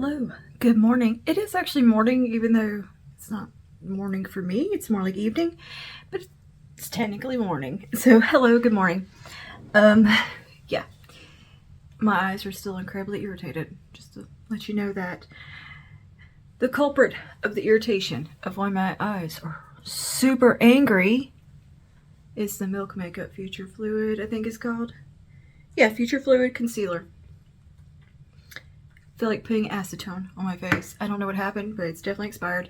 Hello, good morning. It is actually morning, even though it's not morning for me. It's more like evening, but it's technically morning. So hello, good morning. Yeah, my eyes are still incredibly irritated. Just to let you know that the culprit of the irritation of why my eyes are super angry is the Milk Makeup Future Fluid, I think it's called. Yeah, Future Fluid Concealer. I feel like putting acetone on my face. I don't know what happened, but it's definitely expired.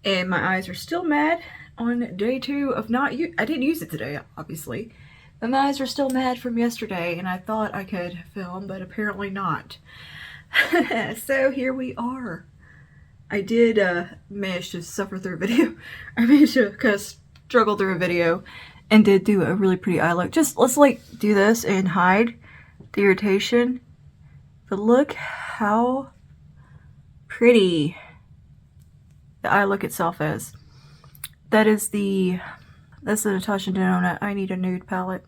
And my eyes are still mad on day 2 of not I didn't use it today, obviously. But my eyes are still mad from yesterday, and I thought I could film, but apparently not. So here we are. I did manage to suffer through a video. I managed to kind of struggle through a video and did do a really pretty eye look. Just let's like do this and hide the irritation. But look how pretty the eye look itself is. That's the Natasha Denona I Need a Nude palette.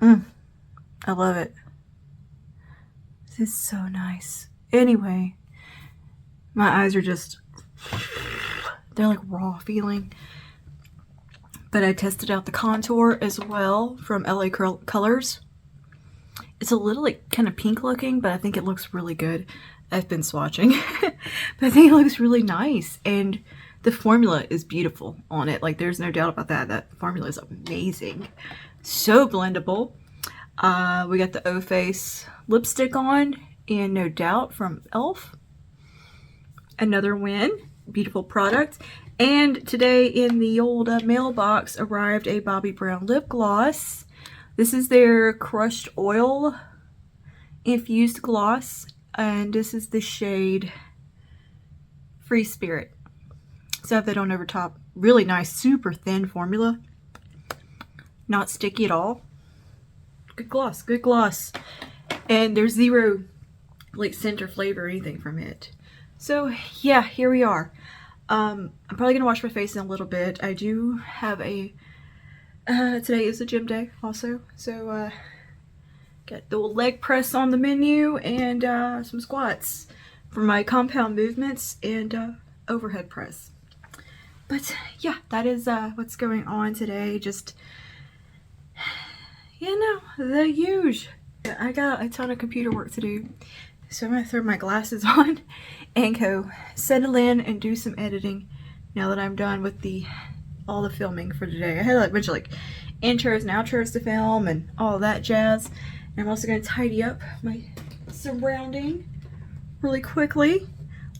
I love it. This is so nice. Anyway, my eyes are just, they're like raw feeling. But I tested out the contour as well from LA Colors. It's a little like kind of pink looking, but I think it looks really good. I've been swatching, but I think it looks really nice. And the formula is beautiful on it. Like there's no doubt about that. That formula is amazing. So blendable. We got the O Face lipstick on and No Doubt from e.l.f. Another win. Beautiful product. And today in the old mailbox arrived a Bobbi Brown lip gloss. This is their crushed oil infused gloss. And this is the shade Free Spirit. So I have that on over top. Really nice, super thin formula. Not sticky at all. Good gloss, good gloss. And there's zero like scent or flavor or anything from it. So yeah, here we are. I'm probably gonna wash my face in a little bit. I do have a today is a gym day also, so got the leg press on the menu and some squats for my compound movements and overhead press. But yeah, that is what's going on today. Just, you know, the huge. I got a ton of computer work to do, so I'm gonna throw my glasses on and go settle in and do some editing now that I'm done with all the filming for today. I had like a bunch of like intros and outros to film and all that jazz. And I'm also gonna tidy up my surrounding really quickly,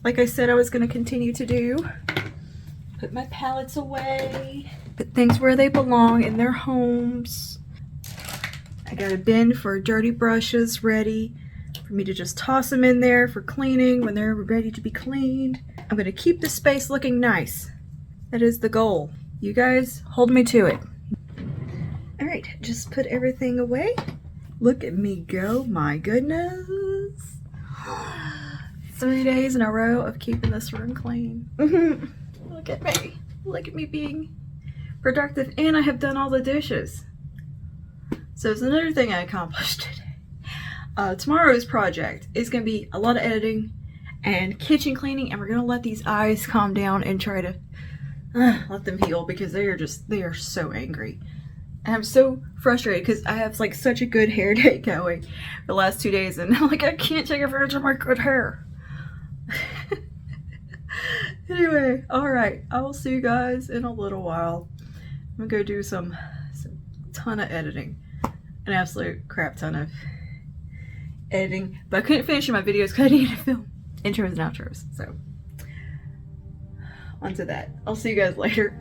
like I said I was gonna continue to do. Put my palettes away, put things where they belong in their homes. I got a bin for dirty brushes ready for me to just toss them in there for cleaning when they're ready to be cleaned. I'm gonna keep the space looking nice. That is the goal. You guys hold me to it. All right, just put everything away. Look at me go, my goodness. 3 days in a row of keeping this room clean. Look at me being productive, and I have done all the dishes. So it's another thing I accomplished today. Tomorrow's project is going to be a lot of editing and kitchen cleaning, and we're going to let these eyes calm down and try to let them heal because they are so angry. And I'm so frustrated because I have like such a good hair day going the last 2 days, and I'm like, I can't take advantage of my good hair. Anyway, alright, I will see you guys in a little while. I'm gonna go do some ton of editing. An absolute crap ton of editing. But I couldn't finish my videos because I needed to film intros and outros. So, onto that. I'll see you guys later.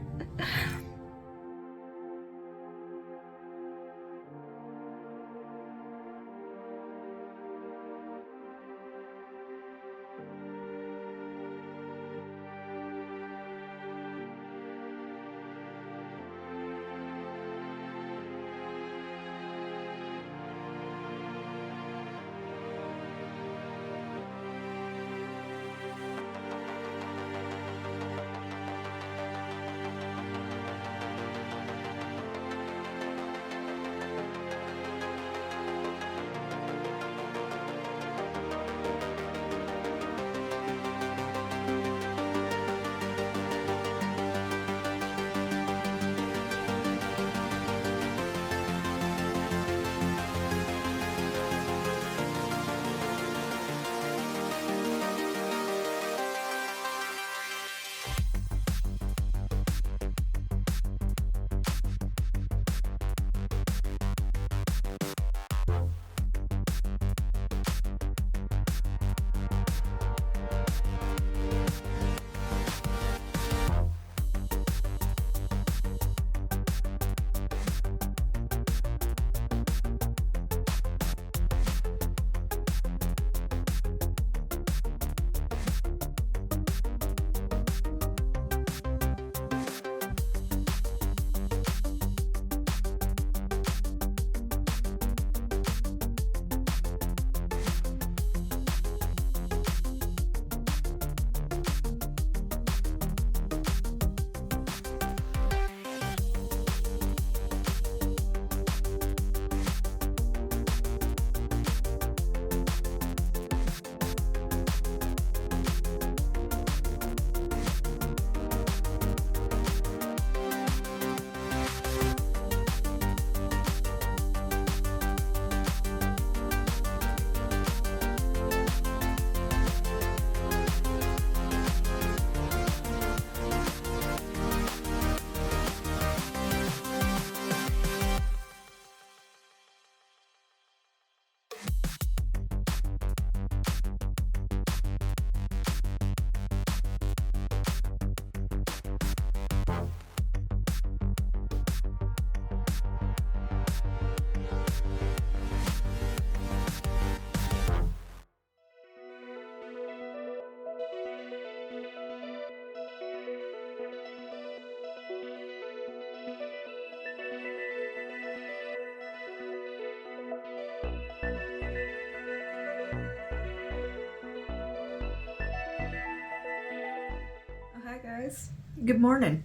guys. Good morning.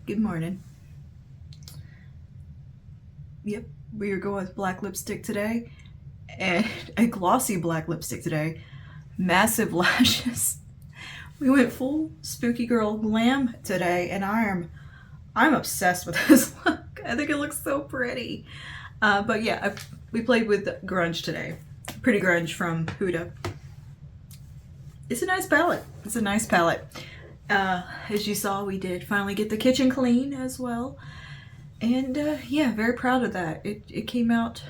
Good morning. Yep, we are going with black lipstick today. And a glossy black lipstick today. Massive lashes. We went full spooky girl glam today, and I'm obsessed with this look. I think it looks so pretty. But yeah, we played with grunge today. Pretty grunge from Huda. It's a nice palette. It's a nice palette. As you saw, we did finally get the kitchen clean as well. And yeah, very proud of that. It came out,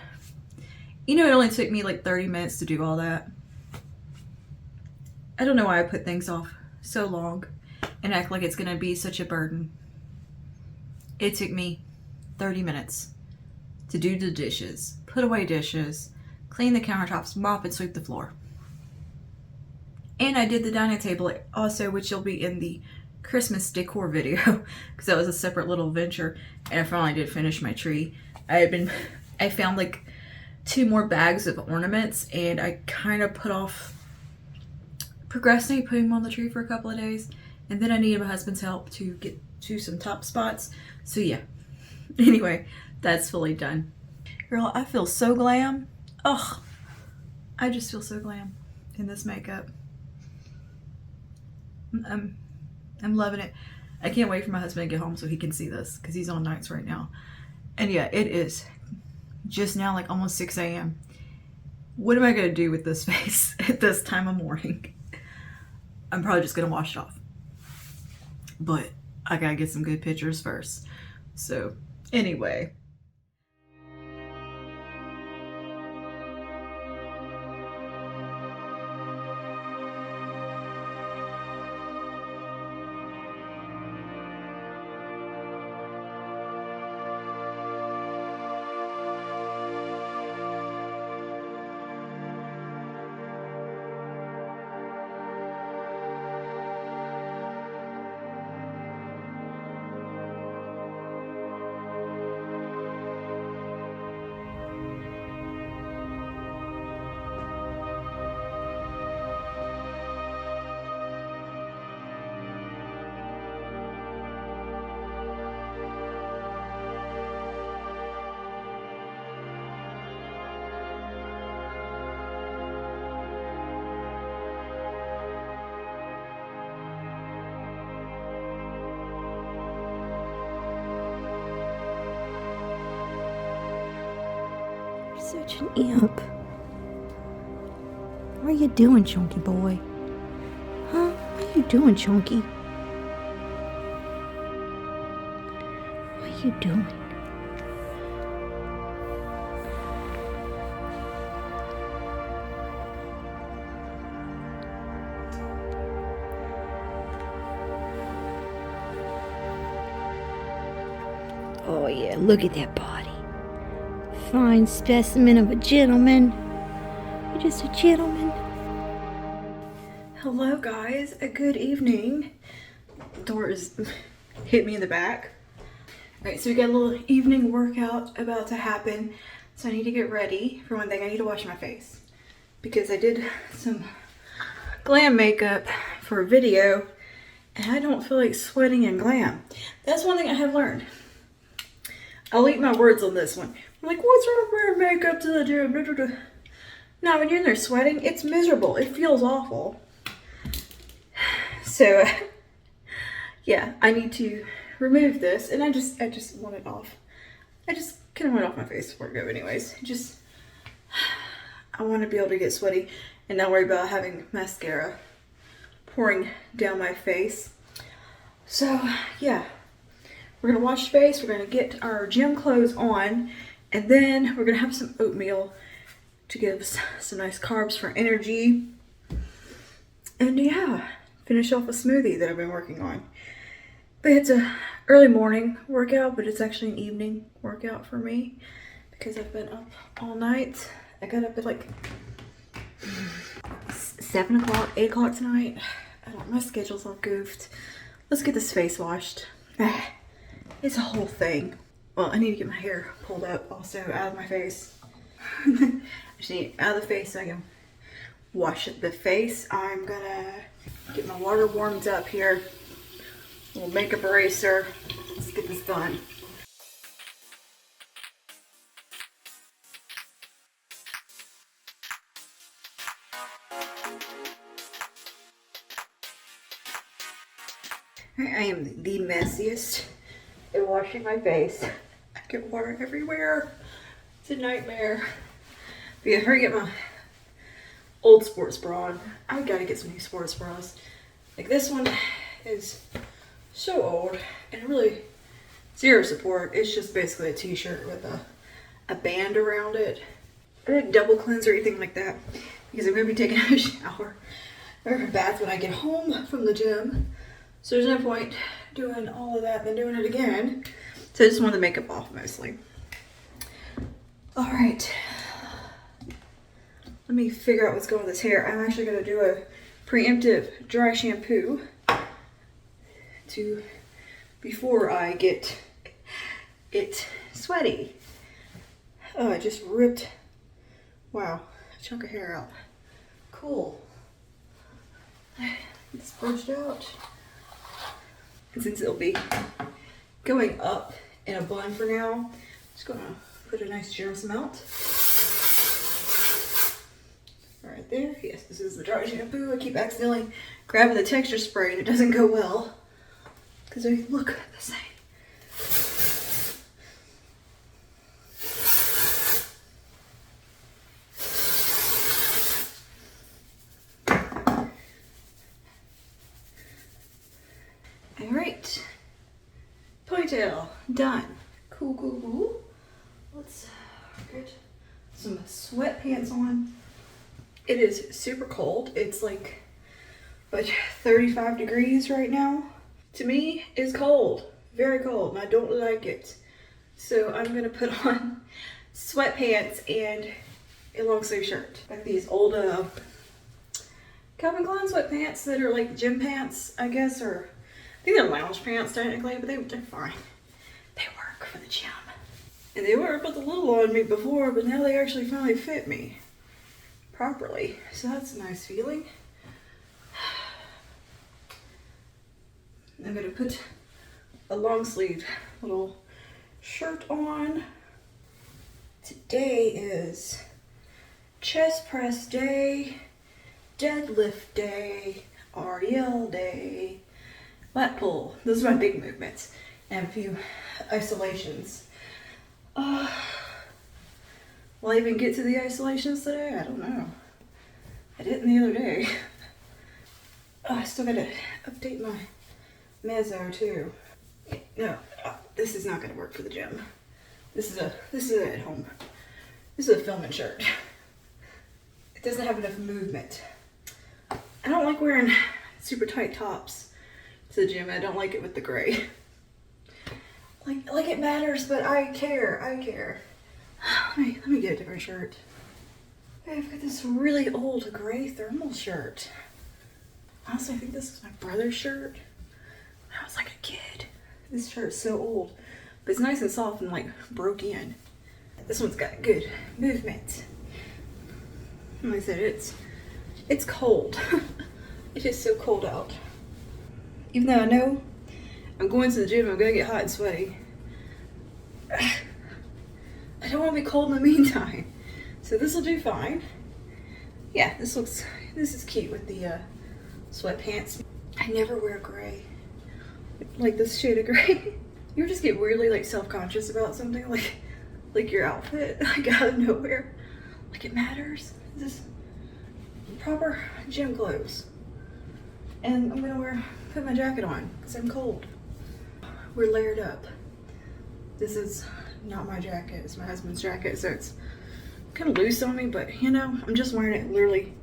you know, it only took me like 30 minutes to do all that. I don't know why I put things off so long and act like it's gonna be such a burden. It took me 30 minutes to do the dishes, put away dishes, clean the countertops, mop and sweep the floor. And I did the dining table also, which will be in the Christmas decor video, because that was a separate little venture. And I finally did finish my tree. I found like 2 more bags of ornaments, and I kind of procrastinated putting them on the tree for a couple of days. And then I needed my husband's help to get to some top spots. So yeah, anyway, that's fully done. Girl, I feel so glam. Ugh, I just feel so glam in this makeup. I'm loving it. I can't wait for my husband to get home so he can see this, because he's on nights right now. And yeah, it is just now like almost 6 a.m. What am I going to do with this face at this time of morning? I'm probably just going to wash it off. But I got to get some good pictures first. So anyway. Such an imp. What are you doing, Chunky boy? Huh? What are you doing, Chunky? What are you doing? Oh yeah, look at that body. Fine specimen of a gentleman. You're just a gentleman. Hello guys, a good evening. Door is hit me in the back. Alright, so we got a little evening workout about to happen. So I need to get ready. For one thing, I need to wash my face, because I did some glam makeup for a video and I don't feel like sweating in glam. That's one thing I have learned. I'll eat my words on this one. I'm like, what's wrong with wearing makeup to the gym? Now, when you're in there sweating, it's miserable. It feels awful. So, yeah, I need to remove this, and I just want it off. I just kind of want it off my face before I go anyways. I want to be able to get sweaty and not worry about having mascara pouring down my face. So, yeah. We're going to wash face, we're going to get our gym clothes on, and then we're going to have some oatmeal to give us some nice carbs for energy. And yeah, finish off a smoothie that I've been working on. But it's a early morning workout, but it's actually an evening workout for me because I've been up all night. I got up at like 7 o'clock, 8 o'clock tonight. I don't know, my schedule's all goofed. Let's get this face washed. It's a whole thing. Well, I need to get my hair pulled up also out of my face. I just need it out of the face so I can wash the face. I'm gonna Get my water warmed up here. Little makeup eraser. Let's get this done. I am the messiest at washing my face. I get water everywhere. It's a nightmare. But yeah, hurry get my old sports bra on. I gotta get some new sports bras. Like this one is so old and really zero support. It's just basically a t-shirt with a band around it. I didn't double cleanse or anything like that because I'm gonna be taking a shower or a bath when I get home from the gym. So there's no point doing all of that and then doing it again. So I just want the makeup off mostly. All right. Let me figure out what's going on with this hair. I'm actually gonna do a preemptive dry shampoo before I get it sweaty. Oh, I just ripped, wow, a chunk of hair out. Cool. It's brushed out. And since it'll be going up in a bun for now, I'm just gonna put a nice generous amount. Right there. Yes, this is the dry shampoo. I keep accidentally grabbing the texture spray and it doesn't go well because they look the same. Alright. Ponytail done. Cool, cool, cool. Let's get some sweatpants on. It is super cold. It's like 35 degrees right now. To me, it's cold. Very cold, and I don't like it. So I'm gonna put on sweatpants and a long sleeve shirt. Like these old Calvin Klein sweatpants that are like gym pants, I guess, or I think they're lounge pants technically, but they're fine. They work for the gym. And they were put the little on me before, but now they actually finally fit me properly. So that's a nice feeling. I'm gonna put a long sleeve little shirt on. Today is chest press day, deadlift day, RDL day, lat pull. Those are my big movements. And a few isolations. Will I even get to the isolations today? I don't know. I didn't the other day. I still gotta update my mezzo too. No, this is not gonna work for the gym. This is a at home. This is a filming shirt. It doesn't have enough movement. I don't like wearing super tight tops to the gym. I don't like it with the gray. Like it matters, but I care. Let me get a different shirt. I've got this really old gray thermal shirt. Honestly, I think this is my brother's shirt. When I was like a kid. This shirt's so old, but it's nice and soft and like broke in. This one's got good movement. Like I said, it's cold. It is so cold out. Even though I know I'm going to the gym, I'm gonna get hot and sweaty. I don't want to be cold in the meantime. So this will do fine. Yeah, this is cute with the sweatpants. I never wear gray. Like this shade of gray. You ever just get weirdly like self-conscious about something like your outfit, like out of nowhere? Like it matters. This is proper gym clothes. And I'm gonna put my jacket on because I'm cold. We're layered up. This is not my jacket, it's my husband's jacket, so it's kind of loose on me, but you know, I'm just wearing it literally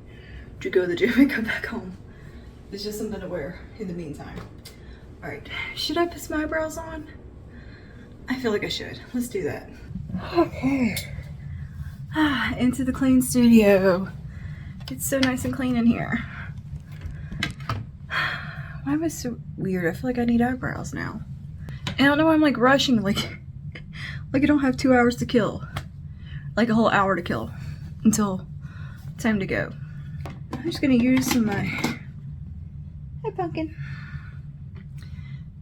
to go to the gym and come back home. It's just something to wear in the meantime. All right, should I put some eyebrows on? I feel like I should. Let's do that. Okay. Into the clean studio. It's so nice and clean in here. Why am I so weird? I feel like I need eyebrows now. And I don't know why I'm like rushing, like I don't have 2 hours to kill. Like a whole hour to kill until time to go. I'm just gonna use some of my pumpkin.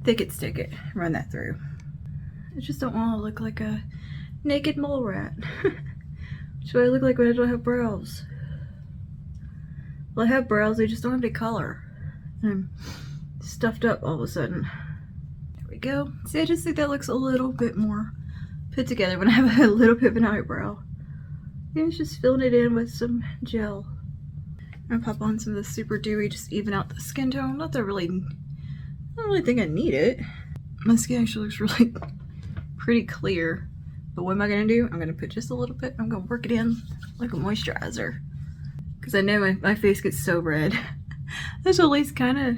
Thick it, stick it. Run that through. I just don't want to look like a naked mole rat. What do I look like when I don't have brows? Well, I have brows, they just don't have any color. I'm stuffed up all of a sudden. There we go. See, I just think that looks a little bit more put together when I have a little bit of an eyebrow. Yeah, it's just filling it in with some gel. I'm gonna pop on some of the Super Dewy, just even out the skin tone. Not that I don't really think I need it. My skin actually looks really pretty clear. But what am I gonna do? I'm gonna put just a little bit. I'm gonna work it in like a moisturizer. Because I know my face gets so red. This will at least kind of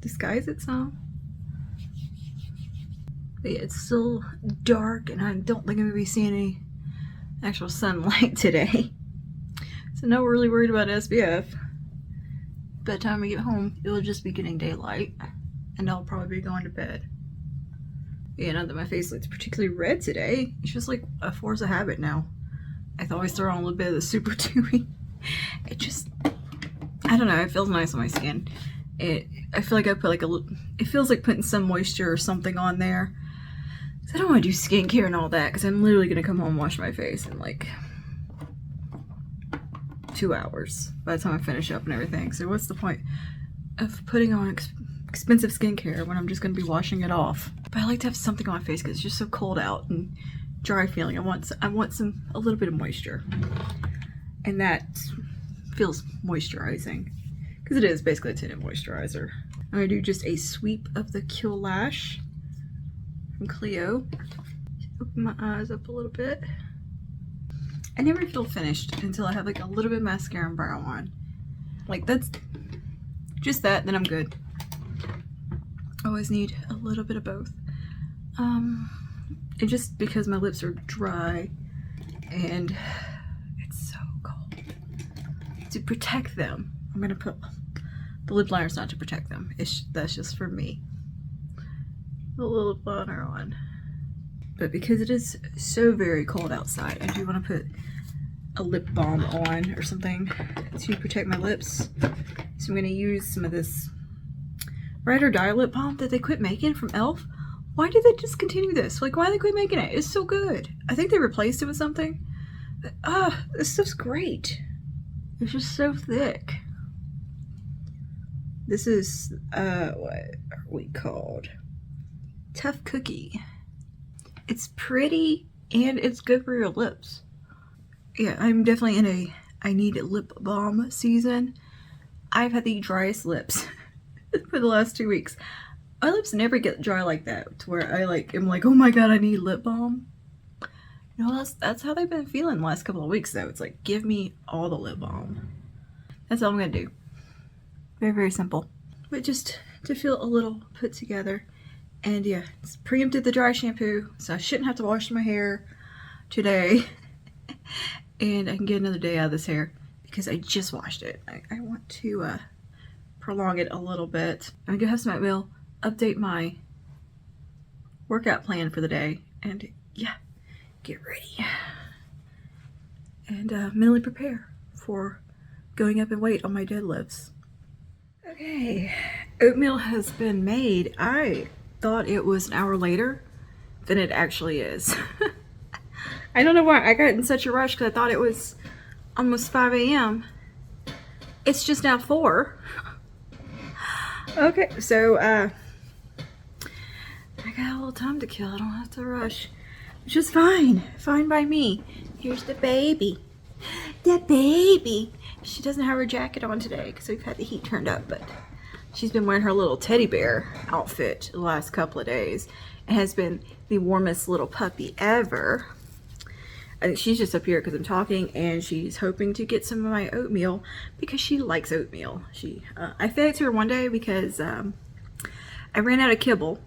disguise it some. But yeah, it's still dark and I don't think I'm gonna be seeing any actual sunlight today. So not really worried about SPF. By the time I get home, it'll just be getting daylight. And I'll probably be going to bed. Yeah, not that my face looks particularly red today. It's just like a force of habit now. I always throw on a little bit of the Super Dewy. It just, I don't know, it feels nice on my skin. I feel like I put like a little, it feels like putting some moisture or something on there. I don't want to do skincare and all that because I'm literally going to come home and wash my face in like 2 hours by the time I finish up and everything. So what's the point of putting on expensive skincare when I'm just going to be washing it off? But I like to have something on my face because it's just so cold out and dry feeling. I want a little bit of moisture, and that feels moisturizing because it is basically a tinted moisturizer. I'm going to do just a sweep of the Kill Lash from Clio. Open my eyes up a little bit. I never feel finished until I have like a little bit of mascara and brow on. Like that's just that, then I'm good. Always need a little bit of both. And just because my lips are dry and it's so cold, to protect them, I'm gonna put the lip liner's not to protect them. That's just for me. A little liner on. But because it is so very cold outside, I do want to put a lip balm on or something to protect my lips. So I'm going to use some of this Ride or Die lip balm that they quit making from e.l.f. Why did they discontinue this? Like, why did they quit making it? It's so good. I think they replaced it with something. But, this stuff's great. It's just so thick. This is, what are we called? Tough Cookie. It's pretty and it's good for your lips. Yeah, I'm definitely in a I need lip balm season. I've had the driest lips for the last 2 weeks. My lips never get dry like that to where I'm like, oh my god, I need lip balm. No, that's how they've been feeling the last couple of weeks though. It's like, give me all the lip balm. That's all I'm gonna do. Very, very simple. But just to feel a little put together. And yeah, it's preempted the dry shampoo, so I shouldn't have to wash my hair today. And I can get another day out of this hair because I just washed it. I want to prolong it a little bit. I'm gonna have some oatmeal, update my workout plan for the day, and yeah, get ready. And mentally prepare for going up in weight on my deadlifts. Okay, oatmeal has been made. I thought it was an hour later than it actually is. I don't know why I got in such a rush because I thought it was almost 5 a.m. It's just now 4. Okay, so I got a little time to kill. I don't have to rush, which is fine. Fine by me. Here's the baby. The baby. She doesn't have her jacket on today because we've had the heat turned up, but she's been wearing her little teddy bear outfit the last couple of days. It has been the warmest little puppy ever. I think she's just up here because I'm talking, and she's hoping to get some of my oatmeal because she likes oatmeal. I fed it to her one day because I ran out of kibble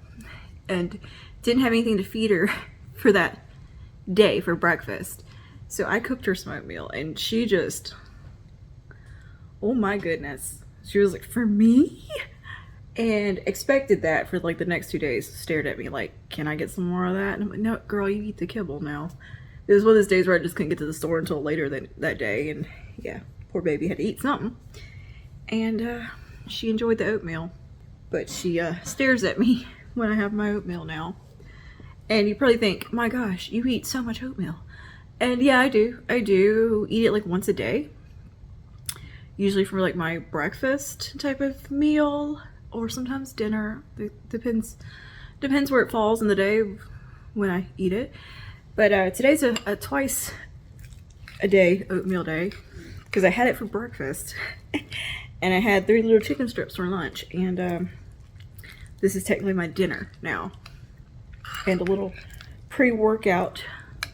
and didn't have anything to feed her for that day for breakfast. So I cooked her some oatmeal, and she just, oh my goodness. She was like, for me? And expected that for like the next 2 days. Stared at me like, can I get some more of that? And I'm like, no, girl, you eat the kibble now. It was one of those days where I just couldn't get to the store until later that day. And yeah, poor baby had to eat something. And she enjoyed the oatmeal. but she stares at me when I have my oatmeal now. And you probably think, my gosh, you eat so much oatmeal. And yeah, I do. I do eat it like once a day. Usually for like my breakfast type of meal, or sometimes dinner. It depends where it falls in the day when I eat it. But today's a twice a day oatmeal day, because I had it for breakfast and I had 3 little chicken strips for lunch, and this is technically my dinner now, and a little pre-workout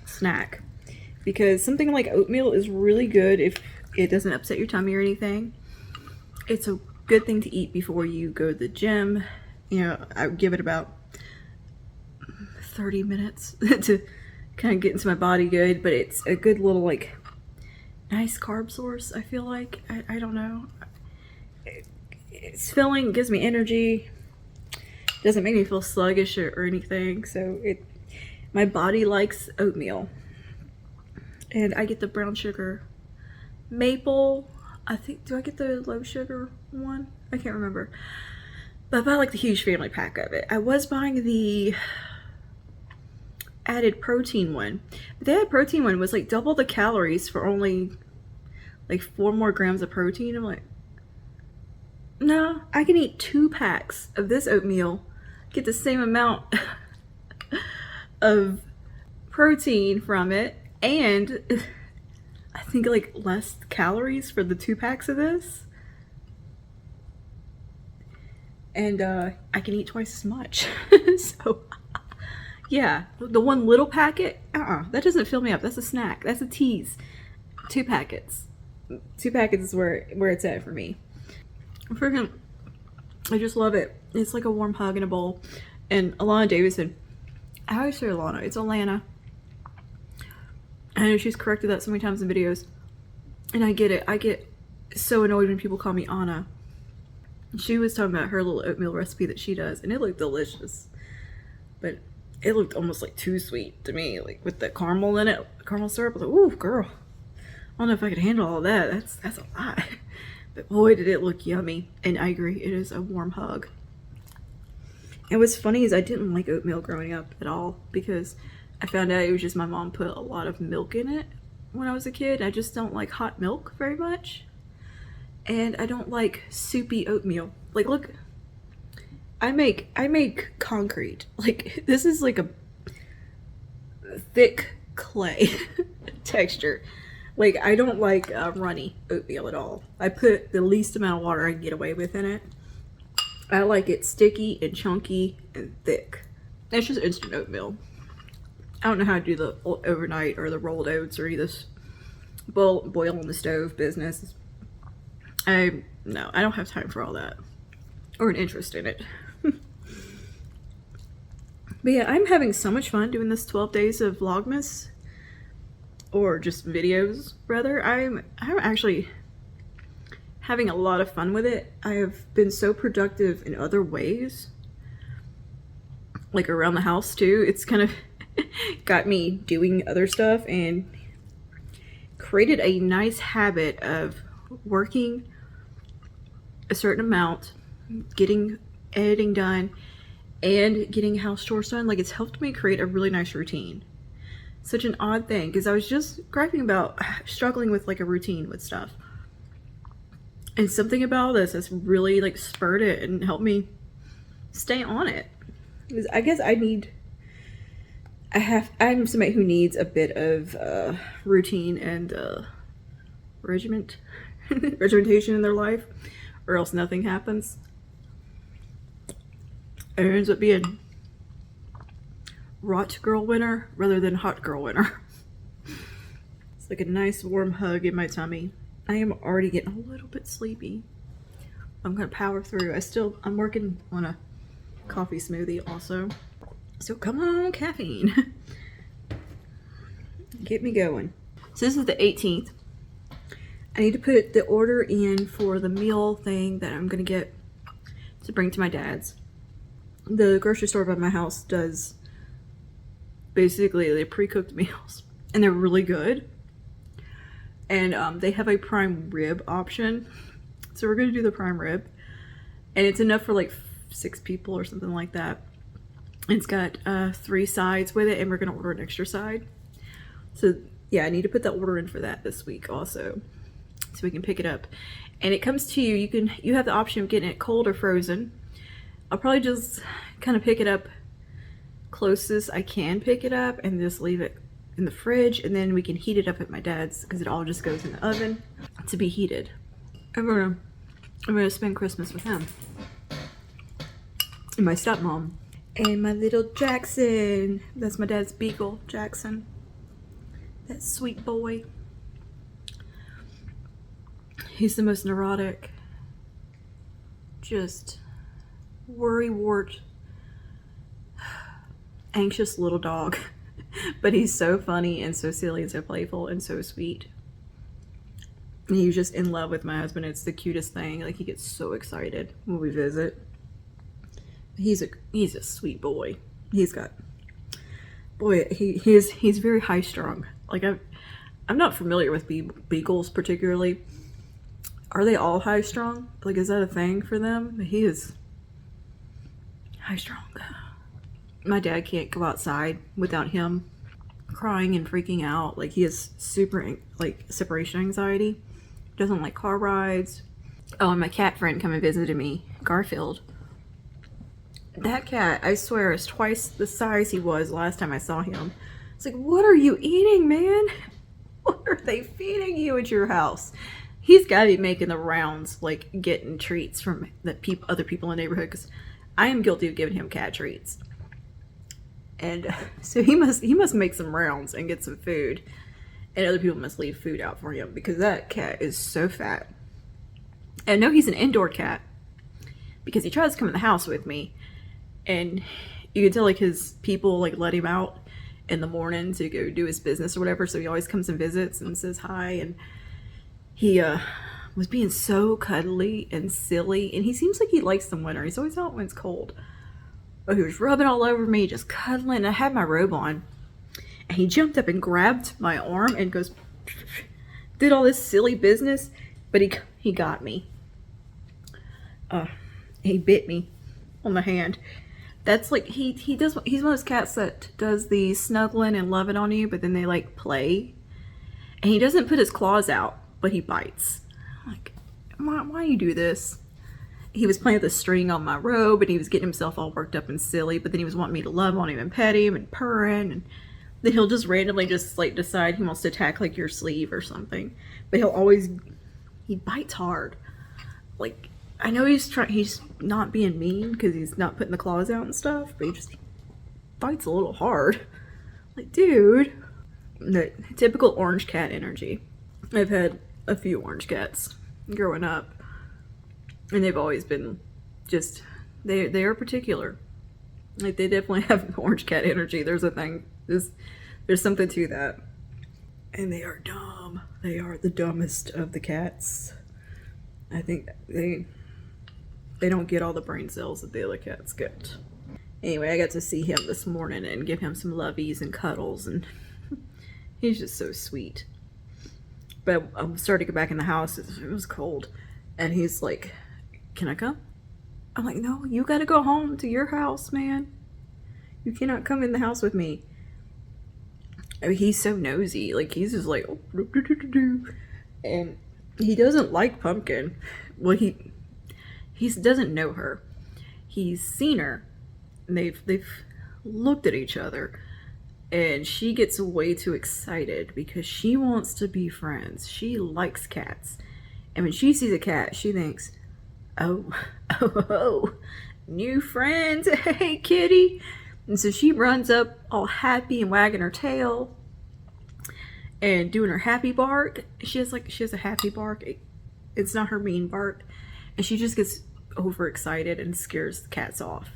snack, because something like oatmeal is really good if it doesn't upset your tummy or anything. It's a good thing to eat before you go to the gym. You know, I would give it about 30 minutes to kind of get into my body good, but it's a good little like nice carb source. I feel like I don't know, it's filling, gives me energy, doesn't make me feel sluggish or anything. So my body likes oatmeal. And I get the brown sugar maple, I think. Do I get the low sugar one? I can't remember, but I buy like the huge family pack of it. I was buying the added protein one, but the added protein one was like double the calories for only like 4 more grams of protein. I'm like, no, I can eat 2 packs of this oatmeal, get the same amount of protein from it, and I think like less calories for the 2 packs of this, and I can eat twice as much. So yeah, the one little packet, that doesn't fill me up. That's a snack. That's a tease. 2 packets. 2 packets is where it's at for me. Freaking, I just love it. It's like a warm hug in a bowl. And Alana Davison, I always say Alana, it's Alana. I know she's corrected that so many times in videos, and I get it. I get so annoyed when people call me Anna. She was talking about her little oatmeal recipe that she does, and it looked delicious, but it looked almost like too sweet to me, like with the caramel in it, caramel syrup. I was like, ooh, girl, I don't know if I could handle all that. That's a lot. But boy, did it look yummy. And I agree, it is a warm hug. And what's funny is I didn't like oatmeal growing up at all, because I found out it was just my mom put a lot of milk in it when I was a kid. I just don't like hot milk very much. And I don't like soupy oatmeal. Like, look, I make concrete. Like, this is like a thick clay texture. Like, I don't like runny oatmeal at all. I put the least amount of water I can get away with in it. I like it sticky and chunky and thick. It's just instant oatmeal. I don't know how to do the overnight or the rolled oats or any of this boil on the stove business. No, I don't have time for all that, or an interest in it. But yeah, I'm having so much fun doing this 12 days of Vlogmas, or just videos rather. I'm actually having a lot of fun with it. I have been so productive in other ways, like around the house too. It's kind of got me doing other stuff and created a nice habit of working a certain amount, getting editing done, and getting house chores done. Like, it's helped me create a really nice routine. Such an odd thing, because I was just griping about struggling with like a routine with stuff, and something about this has really like spurred it and helped me stay on it. Because I guess I'm somebody who needs a bit of routine and regimentation in their life, or else nothing happens. It ends up being rot girl winter rather than hot girl winter. It's like a nice warm hug in my tummy. I am already getting a little bit sleepy. I'm gonna power through. I'm working on a coffee smoothie also. So come on, caffeine. Get me going. So this is the 18th. I need to put the order in for the meal thing that I'm gonna get to bring to my dad's. The grocery store by my house does basically the pre-cooked meals, and they're really good. And they have a prime rib option, so we're gonna do the prime rib, and it's enough for like 6 people or something like that. It's got 3 sides with it, and we're gonna order an extra side. So yeah, I need to put that order in for that this week also, so we can pick it up. And it comes to you. You have the option of getting it cold or frozen. I'll probably just kind of pick it up closest I can pick it up and just leave it in the fridge, and then we can heat it up at my dad's because it all just goes in the oven to be heated. I'm gonna spend Christmas with him and my stepmom and my little Jackson. That's my dad's beagle, Jackson. That sweet boy. He's the most neurotic, just worrywart, anxious little dog. But he's so funny and so silly and so playful and so sweet. And he's just in love with my husband. It's the cutest thing. Like, he gets so excited when we visit. He's a sweet boy. He's got, boy, he's very high strung. Like, I'm not familiar with beagles particularly. Are they all high strung? Like, is that a thing for them? He is high strung. My dad can't go outside without him crying and freaking out. Like, he has super, like, separation anxiety. Doesn't like car rides. Oh, and my cat friend come and visited me, Garfield. That cat, I swear, is twice the size he was last time I saw him. It's like, what are you eating, man? What are they feeding you at your house? He's got to be making the rounds, like, getting treats from other people in the neighborhood, because I am guilty of giving him cat treats. And so he must make some rounds and get some food, and other people must leave food out for him, because that cat is so fat. And I know he's an indoor cat because he tries to come in the house with me, and you can tell, like, his people, like, let him out in the morning to go do his business or whatever, so he always comes and visits and says hi. And he was being so cuddly and silly, and he seems like he likes the winter. He's always out when it's cold. But he was rubbing all over me, just cuddling. I had my robe on, and he jumped up and grabbed my arm and goes, did all this silly business, but he got me. He bit me on the hand. That's like, he's one of those cats that does the snuggling and loving on you, but then they, like, play. And he doesn't put his claws out, but he bites. I'm like, why you do this? He was playing with the string on my robe, and he was getting himself all worked up and silly, but then he was wanting me to love on him and pet him and purr him, and then he'll just randomly just, like, decide he wants to attack, like, your sleeve or something. But he bites hard. Like, I know he's not being mean because he's not putting the claws out and stuff, but he just bites a little hard. Like, dude. The typical orange cat energy. I've had a few orange cats growing up, and they've always been just, they are particular. Like, they definitely have orange cat energy. There's a thing. There's something to that. And they are dumb. They are the dumbest of the cats. I think they don't get all the brain cells that the other cats get. Anyway, I got to see him this morning and give him some lovies and cuddles, and he's just so sweet. But I'm starting to go back in the house. It was cold, and he's like, can I come? I'm like, no, you gotta go home to your house, man. You cannot come in the house with me. I mean, he's so nosy. Like, he's just like, oh, do, do, do, do, do. And he doesn't like Pumpkin. Well, he doesn't know her. He's seen her, and they've looked at each other, and she gets way too excited because she wants to be friends. She likes cats, and when she sees a cat, she thinks, oh, new friends, hey kitty. And so she runs up all happy and wagging her tail and doing her happy bark. She has a happy bark. It's not her mean bark. And she just gets overexcited and scares the cats off.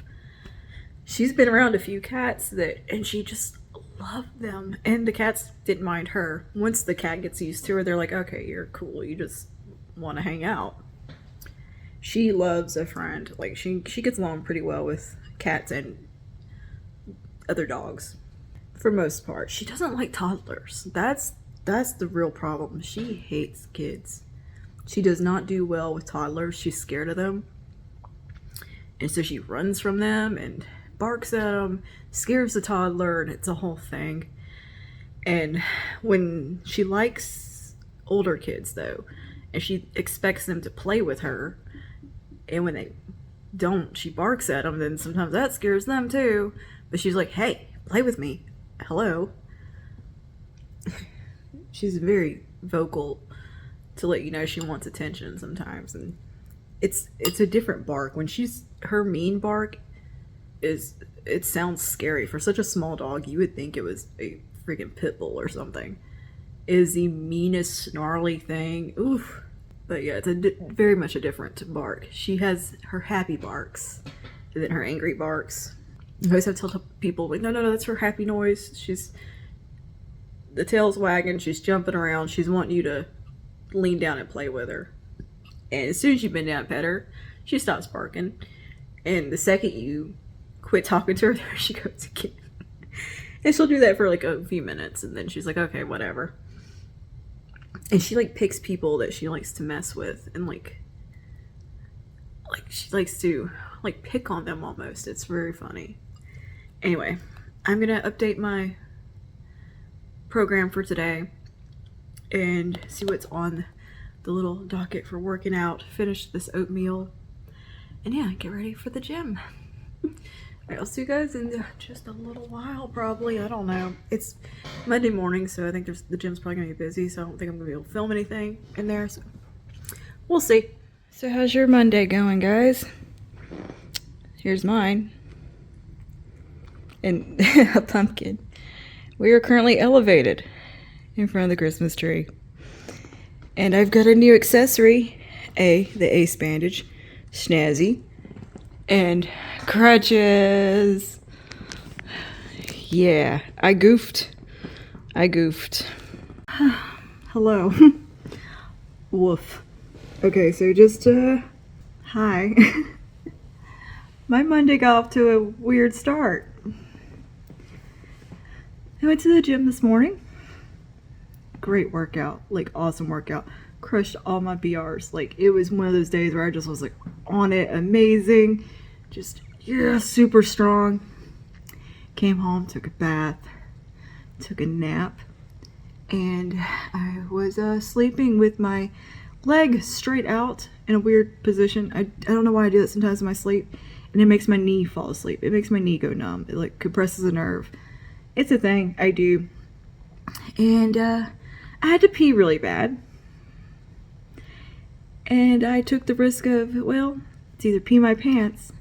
She's been around a few cats and she just loved them. And the cats didn't mind her. Once the cat gets used to her, they're like, okay, you're cool. You just want to hang out. She loves a friend. Like, she gets along pretty well with cats and other dogs for most part. She doesn't like toddlers. That's the real problem. She hates kids. She does not do well with toddlers. She's scared of them. And so she runs from them and barks at them, scares the toddler, and it's a whole thing. And when she likes older kids, though, and she expects them to play with her, and when they don't, she barks at them, then sometimes that scares them too. But she's like, hey, play with me. Hello. She's very vocal to let you know she wants attention sometimes. And it's a different bark. When her mean bark it sounds scary. For such a small dog, you would think it was a freaking pit bull or something. It is the meanest, snarly thing. Oof. But yeah, it's very much a different bark. She has her happy barks and then her angry barks. I always have to tell people, like, no, that's her happy noise. The tail's wagging, she's jumping around, she's wanting you to lean down and play with her. And as soon as you bend down and pet her, she stops barking. And the second you quit talking to her, there she goes again. And she'll do that for like a few minutes, and then she's like, okay, whatever. And she like picks people that she likes to mess with, and like she likes to like pick on them almost. It's very funny. Anyway, I'm gonna update my program for today and see what's on the little docket for working out, finish this oatmeal, and yeah, get ready for the gym. Alright, I'll see you guys in just a little while, probably. I don't know. It's Monday morning, so I think the gym's probably gonna be busy, so I don't think I'm gonna be able to film anything in there, so we'll see. So how's your Monday going, guys? Here's mine. And a pumpkin. We are currently elevated in front of the Christmas tree. And I've got a new accessory. The ace bandage. Snazzy. And crutches. Yeah, I goofed. Hello. Woof. Okay, so just, hi. My Monday got off to a weird start. I went to the gym this morning. Great workout, like awesome workout. Crushed all my BRs. Like it was one of those days where I just was like on it, amazing. Just, yeah, super strong. Came home, took a bath, took a nap, and I was sleeping with my leg straight out in a weird position. I don't know why I do that sometimes in my sleep, and it makes my knee fall asleep. It makes my knee go numb. It like compresses a nerve. It's a thing I do. And I had to pee really bad. And I took the risk of, well, it's either pee my pants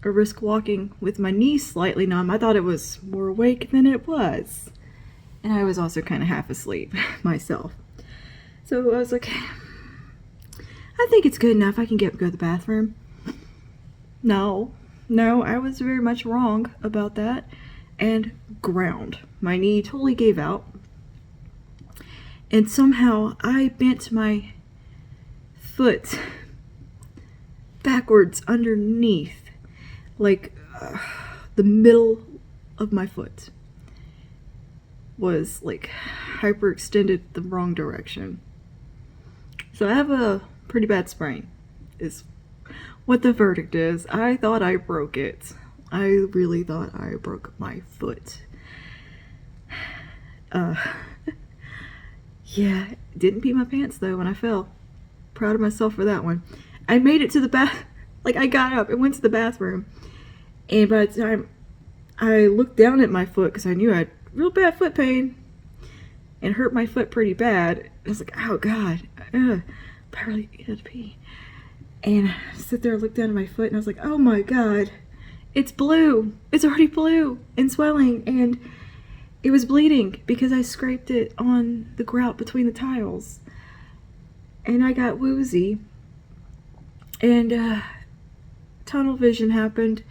or risk walking with my knee slightly numb. I thought it was more awake than it was. And I was also kind of half asleep myself. So I was like, I think it's good enough. I can go to the bathroom. No, I was very much wrong about that. And ground. My knee totally gave out. And somehow I bent my foot backwards underneath. Like the middle of my foot was like hyperextended the wrong direction. So I have a pretty bad sprain, is what the verdict is. I thought I broke it. I really thought I broke my foot. Yeah, didn't pee my pants though when I fell. Proud of myself for that one. I made it to the bath. Like I got up and went to the bathroom, and by the time I looked down at my foot, because I knew I had real bad foot pain and hurt my foot pretty bad. I was like, oh god, I really had to pee. And I sit there and look down at my foot, and I was like, oh my god. It's blue. It's already blue and swelling, and it was bleeding because I scraped it on the grout between the tiles. And I got woozy, and tunnel vision happened,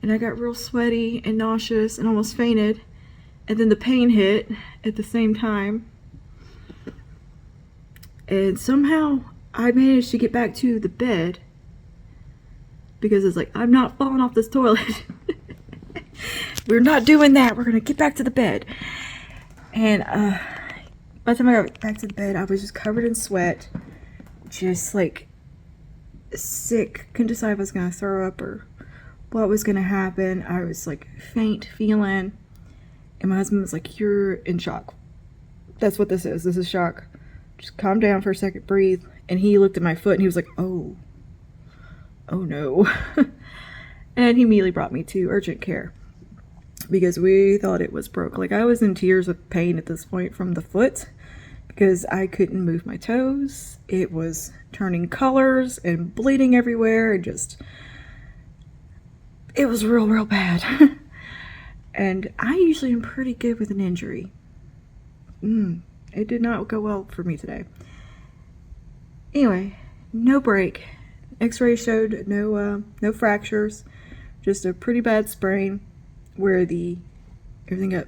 and I got real sweaty and nauseous and almost fainted, and then the pain hit at the same time. And somehow I managed to get back to the bed, because it's like, I'm not falling off this toilet. We're not doing that. We're gonna get back to the bed. And by the time I got back to the bed, I was just covered in sweat, just like sick. Couldn't decide if I was gonna throw up or what was gonna happen. I was like faint feeling, and my husband was like, "You're in shock. That's what this is. This is shock. Just calm down for a second, breathe." And he looked at my foot and he was like, "Oh no." And he immediately brought me to urgent care because we thought it was broke. Like, I was in tears with pain at this point from the foot because I couldn't move my toes. It was turning colors and bleeding everywhere, and just, it was real bad. And I usually am pretty good with an injury. It did not go well for me today. Anyway, no break. X-ray showed no fractures, just a pretty bad sprain where everything got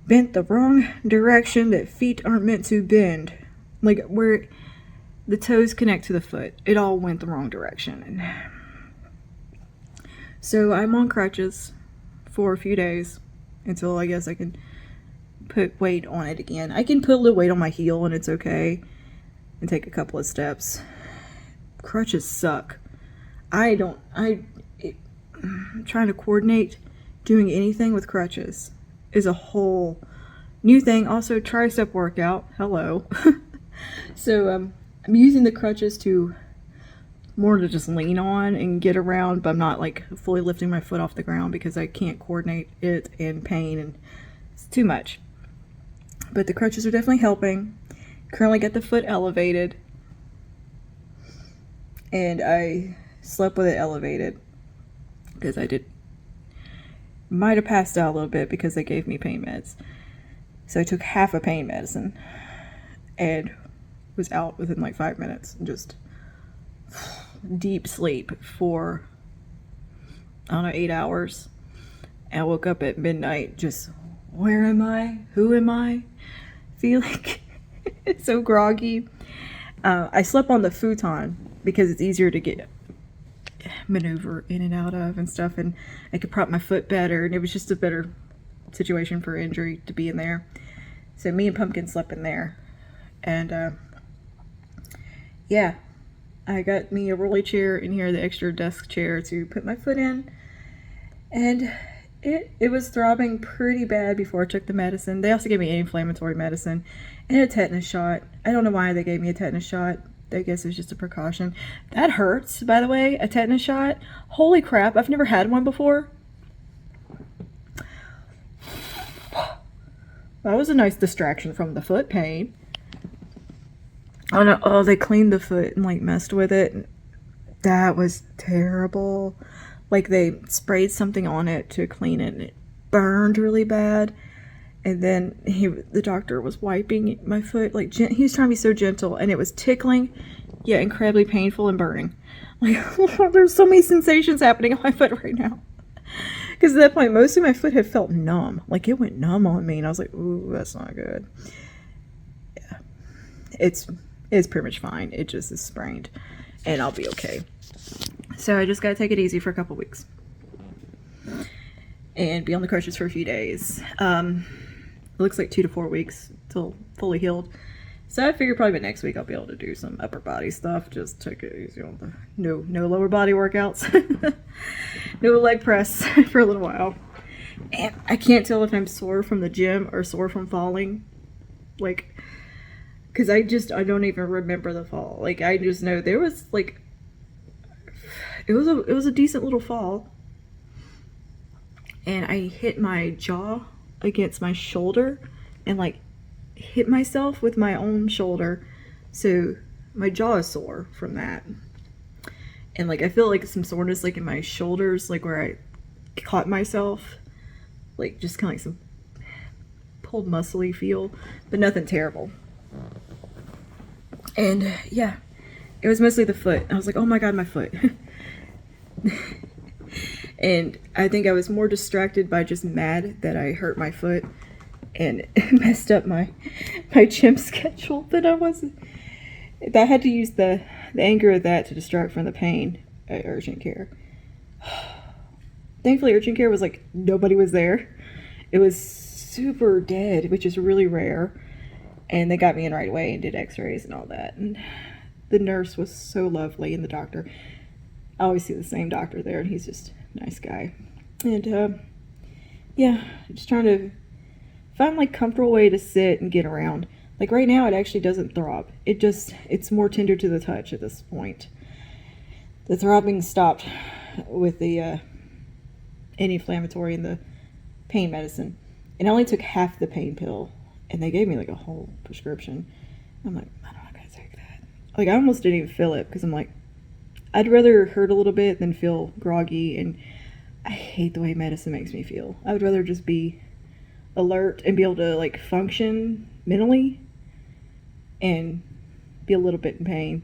bent the wrong direction that feet aren't meant to bend. Like, where the toes connect to the foot, it all went the wrong direction. And so I'm on crutches for a few days until I guess I can put weight on it again. I can put a little weight on my heel and it's okay, and take a couple of steps. Crutches suck. I'm trying to coordinate doing anything with crutches is a whole new thing. Also, tricep workout. Hello. So I'm using the crutches to more to just lean on and get around, but I'm not like fully lifting my foot off the ground because I can't coordinate it in pain, and it's too much. But the crutches are definitely helping. Currently got the foot elevated, and I slept with it elevated because might have passed out a little bit because they gave me pain meds. So I took half a pain medicine and was out within like 5 minutes. Just deep sleep for, I don't know, 8 hours. And I woke up at midnight just, where am I? Who am I? Feeling so groggy. I slept on the futon because it's easier to get maneuver in and out of and stuff, and I could prop my foot better, and it was just a better situation for injury to be in there. So me and Pumpkin slept in there, and yeah, I got me a rolly chair in here, the extra desk chair to put my foot in, and it was throbbing pretty bad before I took the medicine. They also gave me anti-inflammatory medicine and a tetanus shot. I don't know why they gave me a tetanus shot. I guess it was just a precaution. That hurts, by the way, a tetanus shot. Holy crap, I've never had one before. That was a nice distraction from the foot pain. Oh no, oh, they cleaned the foot and like messed with it. That was terrible. Like, they sprayed something on it to clean it and it burned really bad. And then the doctor was wiping my foot, like, he was trying to be so gentle, and it was tickling, yet incredibly painful and burning. Like, there's so many sensations happening on my foot right now. Because at that point, most of my foot had felt numb. Like, it went numb on me, and I was like, ooh, that's not good. Yeah. It's pretty much fine. It just is sprained, and I'll be okay. So I just gotta take it easy for a couple weeks. And be on the crutches for a few days. It looks like 2 to 4 weeks till fully healed. So I figure probably by next week I'll be able to do some upper body stuff. Just take it easy on the no lower body workouts. No leg press for a little while. And I can't tell if I'm sore from the gym or sore from falling. Like, because I don't even remember the fall. Like, I just know there was like, it was a decent little fall. And I hit my jaw against my shoulder and like hit myself with my own shoulder, so my jaw is sore from that. And like I feel like some soreness like in my shoulders, like where I caught myself, like just kind of like some pulled muscly feel, but nothing terrible. And yeah, it was mostly the foot. I was like, oh my god, my foot. And I think I was more distracted by just mad that I hurt my foot and messed up my gym schedule than I wasn't. I had to use the anger of that to distract from the pain at urgent care. Thankfully, urgent care was like, nobody was there. It was super dead, which is really rare. And they got me in right away and did x-rays and all that. And The nurse was so lovely, and the doctor. I always see the same doctor there, and he's just a nice guy. And yeah, just trying to find like comfortable way to sit and get around. Like right now, it actually doesn't throb. It's more tender to the touch at this point. The throbbing stopped with the anti-inflammatory and the pain medicine. And I only took half the pain pill, and they gave me like a whole prescription. I'm like, I'm not gonna take that. Like I almost didn't even feel it because I'm like, I'd rather hurt a little bit than feel groggy, and I hate the way medicine makes me feel. I would rather just be alert and be able to like function mentally and be a little bit in pain.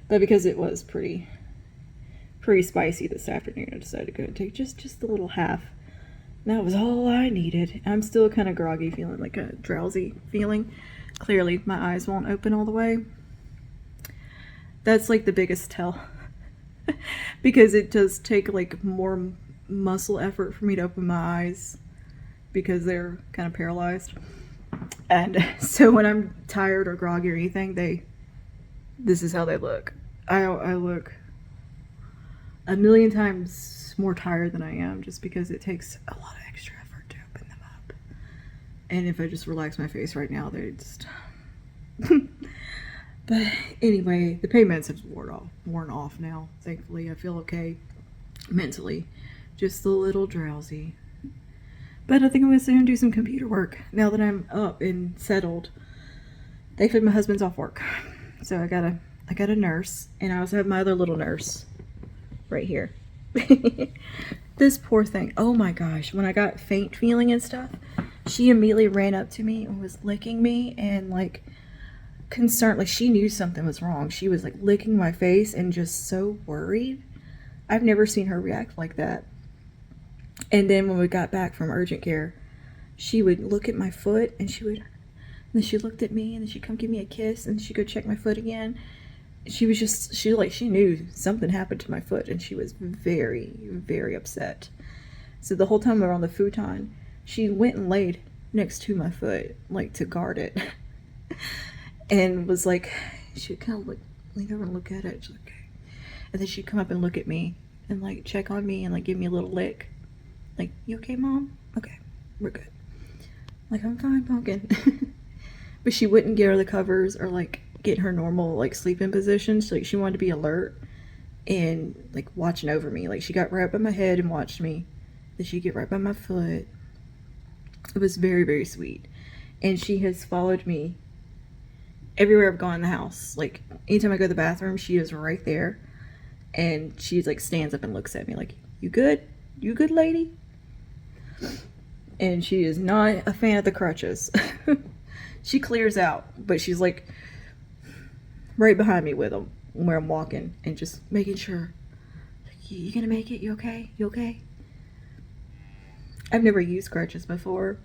But because it was pretty spicy this afternoon, I decided to go and take just a little half. And that was all I needed. I'm still kind of groggy, feeling like a drowsy feeling. Clearly my eyes won't open all the way. That's like the biggest tell. Because it does take like more muscle effort for me to open my eyes because they're kind of paralyzed. And so when I'm tired or groggy or anything, this is how they look. I look a million times more tired than I am just because it takes a lot of extra effort to open them up. And if I just relax my face right now, they just... But anyway, the pain meds have worn off now. Thankfully, I feel okay mentally. Just a little drowsy. But I think I'm going to sit and do some computer work now that I'm up and settled. Thankfully, my husband's off work. So I got a nurse, and I also have my other little nurse right here. This poor thing. Oh my gosh. When I got faint feeling and stuff, she immediately ran up to me and was licking me and like concerned, like she knew something was wrong. She was like licking my face and just so worried. I've never seen her react like that. And then when we got back from urgent care, she would look at my foot and then she looked at me and then she'd come give me a kiss and she'd go check my foot again. She knew something happened to my foot and she was very, very upset. So the whole time we were on the futon, she went and laid next to my foot, like to guard it. And was like, she would kind of lean over and look at it. She's like, okay. And then she'd come up and look at me and like check on me and like give me a little lick. Like, you okay, Mom? Okay, we're good. Like, I'm fine, pumpkin. But she wouldn't get her the covers or like get her normal like sleeping position. So like she wanted to be alert and like watching over me. Like she got right by my head and watched me. Then she'd get right by my foot. It was very, very sweet. And she has followed me everywhere I've gone in the house. Like anytime I go to the bathroom, she is right there. And she like stands up and looks at me like, you good? You good, lady? And she is not a fan of the crutches. She clears out, but she's like right behind me with them where I'm walking and just making sure, like, you gonna make it? You okay? You okay? I've never used crutches before,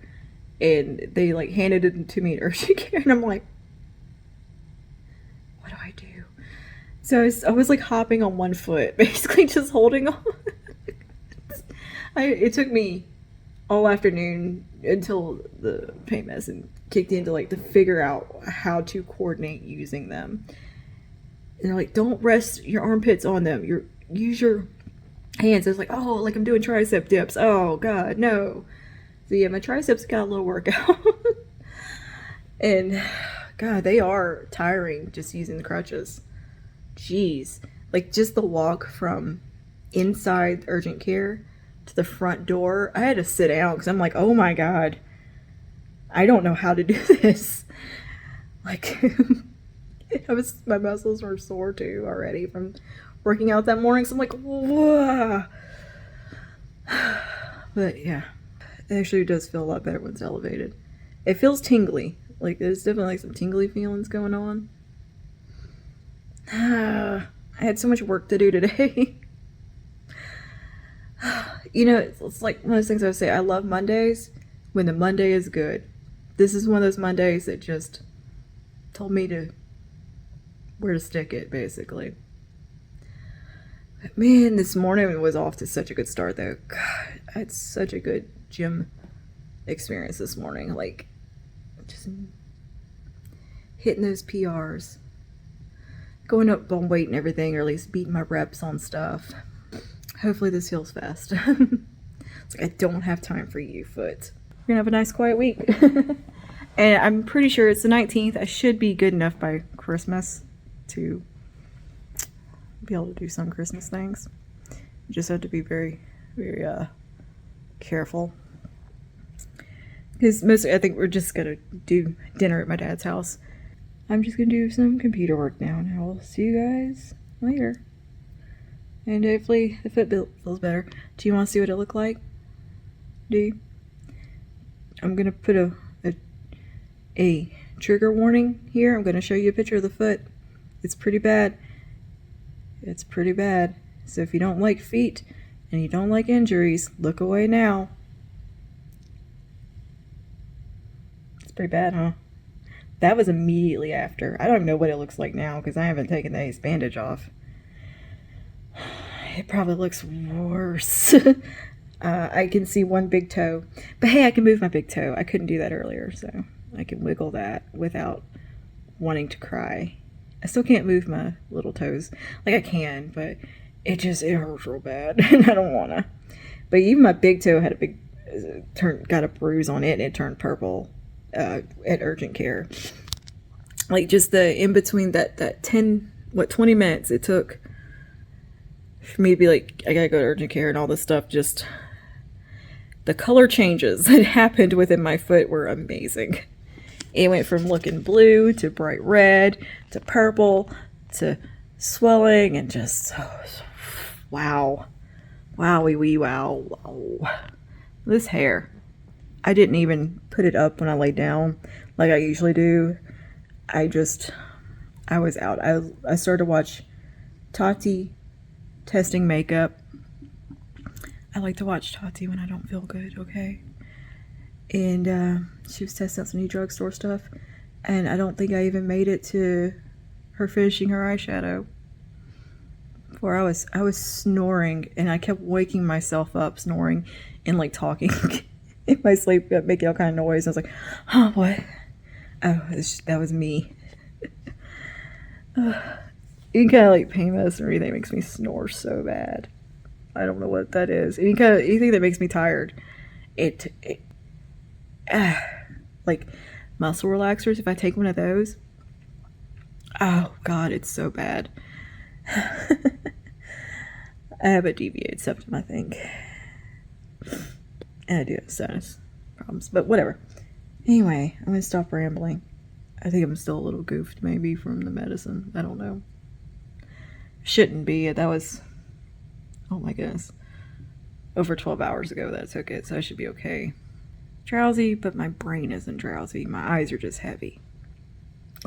and they like handed it to me in urgent care, and I'm like, what do I do? So I was like hopping on one foot, basically just holding on. It took me all afternoon until the pain medicine kicked in to figure out how to coordinate using them. And they're like, don't rest your armpits on them. Use your hands. I was like, oh, like I'm doing tricep dips. Oh God, no. So yeah, my triceps got a little workout. And God, they are tiring just using the crutches. Jeez. Like just the walk from inside urgent care to the front door, I had to sit down because I'm like, oh my God, I don't know how to do this. Like, my muscles were sore too already from working out that morning. So I'm like, whoa. But yeah, it actually does feel a lot better when it's elevated. It feels tingly. Like there's definitely like some tingly feelings going on. I had so much work to do today. You know, it's like one of those things I would say, I love Mondays when the Monday is good. This is one of those Mondays that just told me where to stick it, basically. But man, this morning was off to such a good start, though. God, I had such a good gym experience this morning. Like, just hitting those PRs. going up on weight and everything, or at least beating my reps on stuff. Hopefully this heals fast. It's like, I don't have time for you, foot. We're gonna have a nice quiet week. And I'm pretty sure it's the 19th. I should be good enough by Christmas to be able to do some Christmas things. You just have to be very, very careful. Because mostly I think we're just gonna do dinner at my dad's house. I'm just gonna do some computer work now, and I'll see you guys later. And hopefully the foot feels better. Do you want to see what it looked like? Do you? I'm gonna put a trigger warning here. I'm gonna show you a picture of the foot. It's pretty bad. It's pretty bad. So if you don't like feet and you don't like injuries, look away now. It's pretty bad, huh? That was immediately after. I don't even know what it looks like now because I haven't taken the ace bandage off. It probably looks worse. I can see one big toe. But hey, I can move my big toe. I couldn't do that earlier, so I can wiggle that without wanting to cry. I still can't move my little toes. Like I can, but it hurts real bad. And I don't want to. But even my big toe had got a bruise on it, and it turned purple at urgent care. Like just the in between that 20 minutes it took for me to be like, I gotta go to urgent care, and all this stuff, just the color changes that happened within my foot were amazing. It went from looking blue to bright red to purple to swelling, and just wow. Wowie wee wow. This hair. I didn't even put it up when I laid down like I usually do. I was out. I started to watch Tati testing makeup. I like to watch Tati when I don't feel good, okay? And she was testing out some new drugstore stuff, and I don't think I even made it to her finishing her eyeshadow. Before I was snoring, and I kept waking myself up snoring and like talking in my sleep, making all kind of noise. I was like, "Oh, what? Oh, that was me." Any kind of like pain medicine or anything makes me snore so bad. I don't know what that is. Anything that makes me tired. Like muscle relaxers. If I take one of those, oh god, it's so bad. I have a deviated septum, I think, and I do have sinus problems. But whatever. Anyway, I'm gonna stop rambling. I think I'm still a little goofed, maybe from the medicine. I don't know. Shouldn't be. That was, oh my goodness, over 12 hours ago that I took it, so I should be okay. Drowsy, but my brain isn't drowsy. My eyes are just heavy.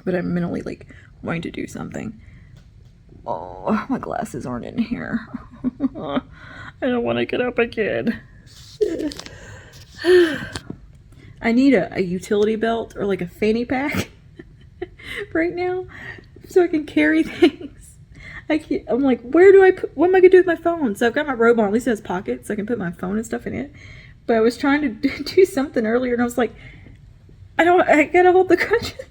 But I'm mentally like wanting to do something. Oh, my glasses aren't in here. I don't want to get up again. I need a utility belt or like a fanny pack right now so I can carry things. I'm like, where do I put, what am I going to do with my phone? So I've got my robe on, at least it has pockets, so I can put my phone and stuff in it. But I was trying to do something earlier, and I was like, I gotta hold the crutches.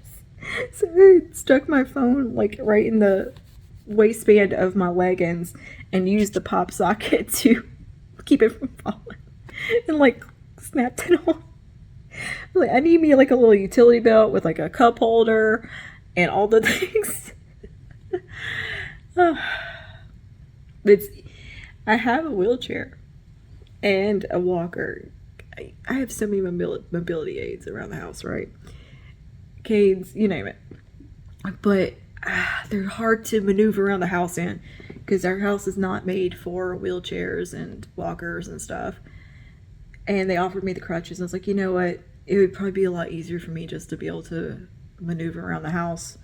So I stuck my phone like right in the waistband of my leggings and used the pop socket to keep it from falling, and like snapped it on. Like, I need me like a little utility belt with like a cup holder and all the things. I have a wheelchair and a walker. I have so many mobility aids around the house, right? Canes, you name it. But they're hard to maneuver around the house in because our house is not made for wheelchairs and walkers and stuff. And they offered me the crutches. I was like, you know what? It would probably be a lot easier for me just to be able to maneuver around the house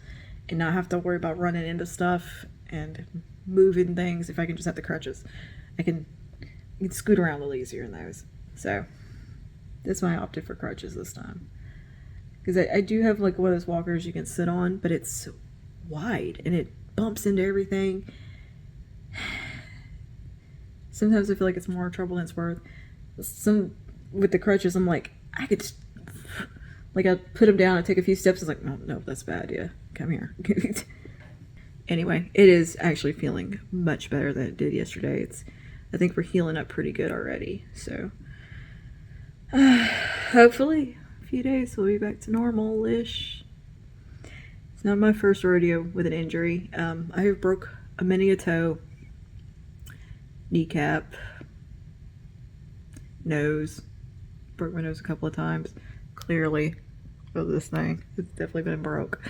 and not have to worry about running into stuff and moving things. If I can just have the crutches, I can scoot around a little easier in those. So that's why I opted for crutches this time. Because I do have like one of those walkers you can sit on, but it's wide and it bumps into everything. Sometimes I feel like it's more trouble than it's worth. With the crutches, I'm like, I could just, like, I put them down and take a few steps. It's like, no, that's a bad idea. Come here. Anyway, it is actually feeling much better than it did yesterday. I think we're healing up pretty good already. So hopefully a few days we'll be back to normal-ish. It's not my first rodeo with an injury. I have broke many a toe, kneecap, nose. Broke my nose a couple of times. Clearly, with this thing, it's definitely been broke.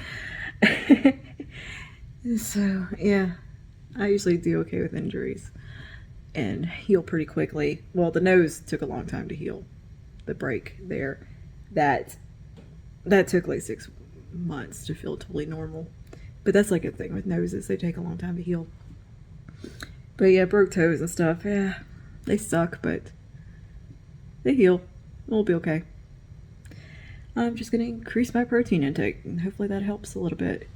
So yeah, I usually do okay with injuries and heal pretty quickly. Well, the nose took a long time to heal. The break there, that took like 6 months to feel totally normal. But that's like a thing with noses, they take a long time to heal. But yeah, broke toes and stuff, yeah, they suck, but they heal. We'll be okay. I'm just gonna increase my protein intake, and hopefully that helps a little bit.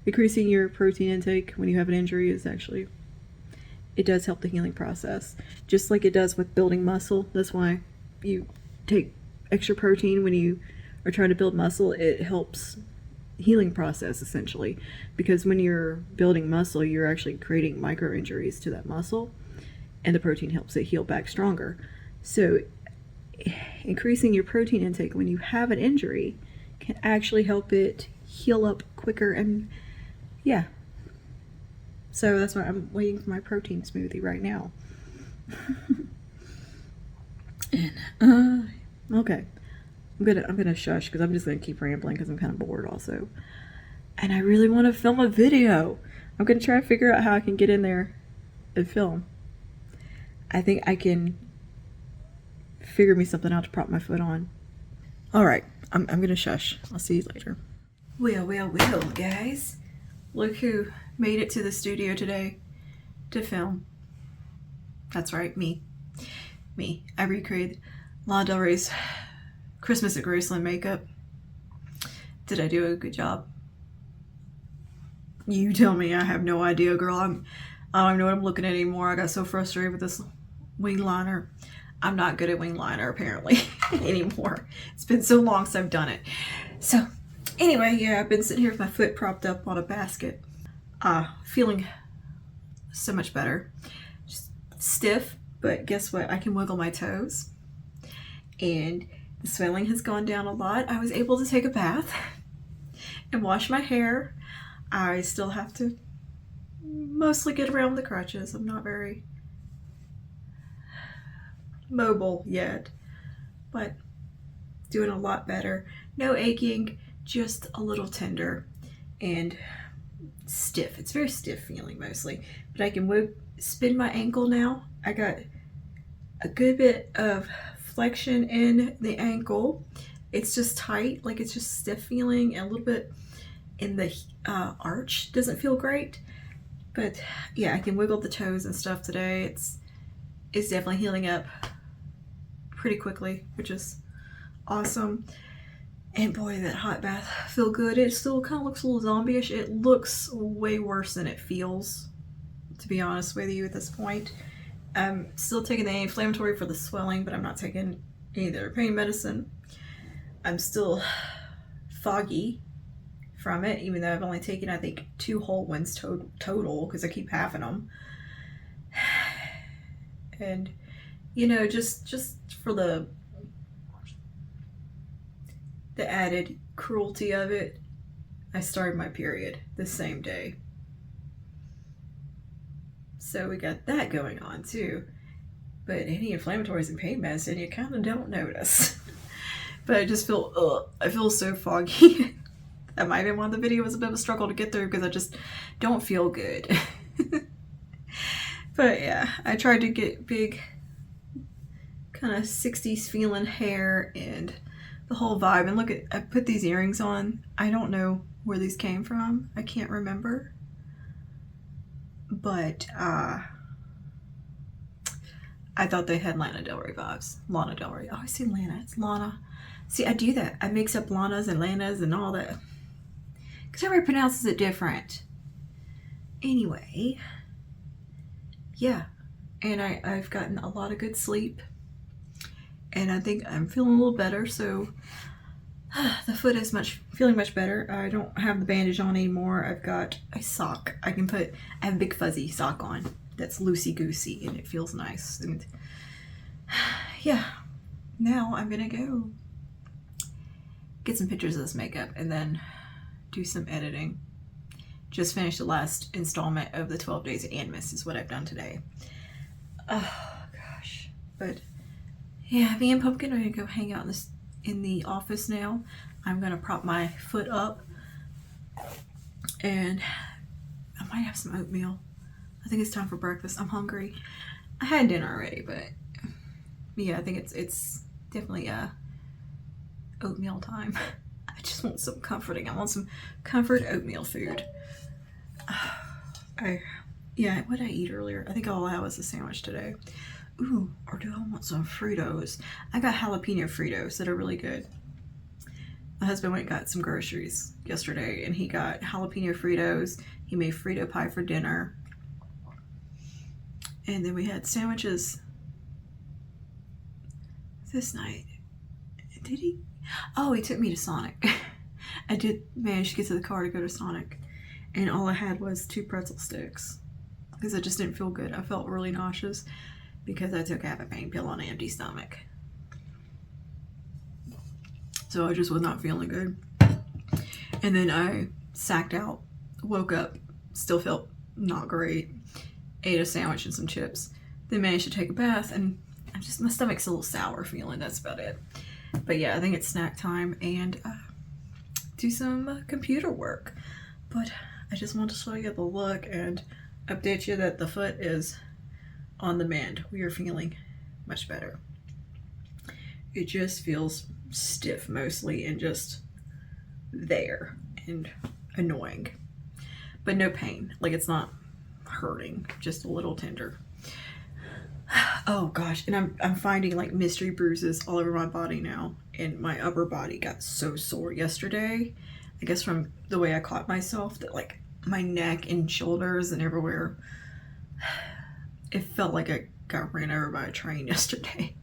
Increasing your protein intake when you have an injury is actually, it does help the healing process, just like it does with building muscle. That's why you take extra protein when you are trying to build muscle. It helps healing process essentially, because when you're building muscle, you're actually creating micro injuries to that muscle, and the protein helps it heal back stronger. So increasing your protein intake when you have an injury can actually help it heal up quicker. And yeah, so that's why I'm waiting for my protein smoothie right now. And okay, I'm gonna shush because I'm just gonna keep rambling because I'm kind of bored also, and I really want to film a video. I'm gonna try to figure out how I can get in there and film. I think I can figure me something out to prop my foot on. All right, I'm gonna shush. I'll see you later. Well, guys, look who made it to the studio today to film. That's right, me. I recreated Lana Del Rey's Christmas at Graceland makeup. Did I do a good job? You tell me. I have no idea, girl. I don't even know what I'm looking at anymore. I got so frustrated with this wing liner. I'm not good at wing liner apparently anymore. It's been so long since I've done it. So anyway, yeah, I've been sitting here with my foot propped up on a basket. Feeling so much better. Just stiff, but guess what? I can wiggle my toes. And the swelling has gone down a lot. I was able to take a bath and wash my hair. I still have to mostly get around the crutches. I'm not very mobile yet, but doing a lot better. No aching, just a little tender and stiff. It's very stiff feeling mostly, but I can spin my ankle now. I got a good bit of flexion in the ankle. It's just tight, like it's just stiff feeling, and a little bit in the arch doesn't feel great, but yeah, I can wiggle the toes and stuff today. It's definitely healing up pretty quickly, which is awesome. And boy, that hot bath feel good. It still kind of looks a little zombie-ish. It looks way worse than it feels, to be honest with you at this point. I'm still taking the anti-inflammatory for the swelling, but I'm not taking any other pain medicine. I'm still foggy from it, even though I've only taken, I think, 2 whole ones total, because I keep having them. And you know, just for the added cruelty of it, I started my period the same day. So we got that going on too. But anti-inflammatories and pain medicine, you kind of don't notice. But I just feel, I feel so foggy. That might have been one of the videos was a bit of a struggle to get through because I just don't feel good. But yeah, I tried to get big kind of 60s feeling hair and the whole vibe. And look at, I put these earrings on. I don't know where these came from. I can't remember. But I thought they had Lana Del Rey vibes. Lana Del Rey. Oh, I see Lana. It's Lana. See, I do that. I mix up Lanas and Lanas and all that. Because everybody pronounces it different. Anyway. Yeah. And I've gotten a lot of good sleep. And I think I'm feeling a little better. So The foot is feeling much better. I don't have the bandage on anymore. I've got a sock. I have a big fuzzy sock on that's loosey-goosey and it feels nice. And yeah, now I'm gonna go get some pictures of this makeup and then do some editing. Just finished the last installment of the 12 Days of Animus is what I've done today. Oh gosh. But yeah, me and Pumpkin are gonna go hang out in the office now. I'm gonna prop my foot up and I might have some oatmeal. I think it's time for breakfast. I'm hungry. I had dinner already, but yeah, I think it's definitely oatmeal time. I just want some comforting. I want some comfort oatmeal food. What did I eat earlier? I think all I had was a sandwich today. Ooh, or do I want some Fritos? I got jalapeno Fritos that are really good. My husband went and got some groceries yesterday and he got jalapeno Fritos. He made Frito pie for dinner. And then we had sandwiches this night. Did he? Oh, he took me to Sonic. I did manage to get to the car to go to Sonic. And all I had was 2 pretzel sticks. Because I just didn't feel good. I felt really nauseous because I took half a pain pill on an empty stomach. So I just was not feeling good. And then I sacked out, woke up, still felt not great, ate a sandwich and some chips, then managed to take a bath, and my stomach's a little sour feeling, that's about it. But yeah, I think it's snack time and do some computer work. But I just want to show you the look and update you that the foot is on the mend. We are feeling much better. It just feels stiff mostly and just there and annoying, but no pain. Like it's not hurting, just a little tender. Oh gosh, and I'm finding like mystery bruises all over my body now, and my upper body got so sore yesterday. I guess from the way I caught myself, that like my neck and shoulders and everywhere, it felt like I got ran over by a train yesterday.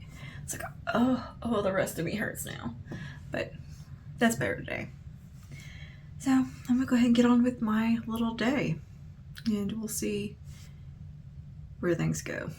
It's like, oh, the rest of me hurts now. But that's better today. So I'm gonna go ahead and get on with my little day and we'll see where things go.